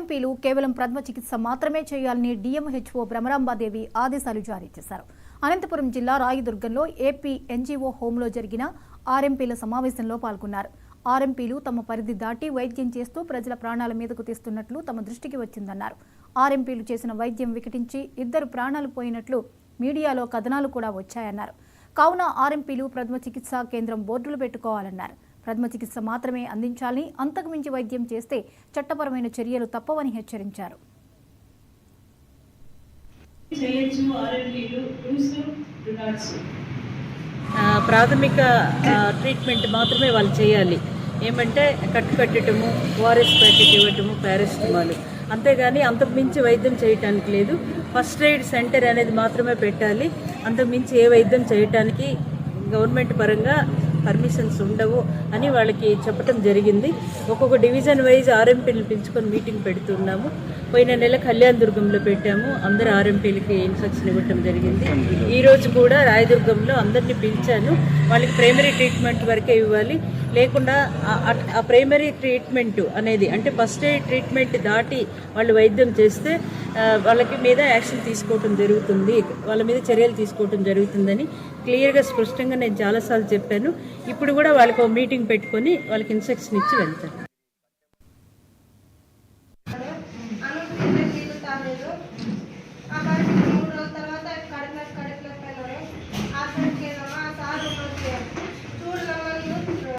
ఆర్ఎంపీలు కేవలం ప్రథమ చికిత్స మాత్రమే చేయాలని డిఎంహెచ్ఓ భ్రమరాంబాదేవి ఆదేశాలు జారీ చేశారు. అనంతపురం జిల్లా రాయదుర్గంలో ఏపీ ఎన్జీఓ హోంలో జరిగిన ఆర్ఎంపీల సమావేశంలో పాల్గొన్నారు. ఆర్ఎంపీలు తమ పరిధి దాటి వైద్యం చేస్తూ ప్రజల ప్రాణాల మీదకు తీస్తున్నట్లు తమ దృష్టికి వచ్చిందన్నారు. ఆర్ఎంపీలు చేసిన వైద్యం వికటించి 2 ప్రాణాలు పోయినట్లు మీడియాలో కథనాలు కూడా వచ్చాయన్నారు. కావున ఆర్ఎంపీలు ప్రథమ చికిత్సా కేంద్రం బోర్డులు పెట్టుకోవాలన్నారు. ప్రథమ చికిత్స మాత్రమే అందించాలని, అంతకు మించి వైద్యం చేస్తే చట్టపరమైన చర్యలు తప్పవని హెచ్చరించారు. ప్రాథమిక ట్రీట్మెంట్ మాత్రమే వాళ్ళు చేయాలి. ఏమంటే కట్టడము, ఓఆర్ఎస్ ప్యాకెట్ ఇవ్వటము, పారాసిటమాల్, అంతేగాని అంతకుమించి వైద్యం చేయటానికి లేదు. ఫస్ట్ ఎయిడ్ సెంటర్ అనేది మాత్రమే పెట్టాలి. అంతకుమించి ఏ వైద్యం చేయటానికి గవర్నమెంట్ పరంగా పర్మిషన్స్ ఉండవు అని వాళ్ళకి చెప్పడం జరిగింది. ఒక్కొక్క డివిజన్ వైజ్ ఆర్ఎంపీలు పిలుచుకొని మీటింగ్ పెడుతున్నాము. పోయిన నెల కళ్యాణదుర్గంలో పెట్టాము. అందరు ఆర్ఎంపీలకి ఇన్స్ట్రక్షన్ ఇవ్వటం జరిగింది. ఈరోజు కూడా రాయదుర్గంలో అందరినీ పిలిచాను. వాళ్ళకి ప్రైమరీ ట్రీట్మెంట్ వరకే ఇవ్వాలి, లేకుండా ఆ ప్రైమరీ ట్రీట్మెంట్ అనేది అంటే ఫస్ట్ ఎయిడ్ ట్రీట్మెంట్ దాటి వాళ్ళు వైద్యం చేస్తే వాళ్ళకి మీద యాక్షన్ తీసుకోవటం జరుగుతుంది, వాళ్ళ మీద చర్యలు తీసుకోవటం జరుగుతుందని క్లియర్గా స్పష్టంగా నేను చాలాసార్లు చెప్పాను. ఇప్పుడు కూడా వాళ్ళకి ఒక మీటింగ్ పెట్టుకొని వాళ్ళకి ఇన్స్ట్రక్షన్ ఇచ్చి వెళ్తాను. తర్వాత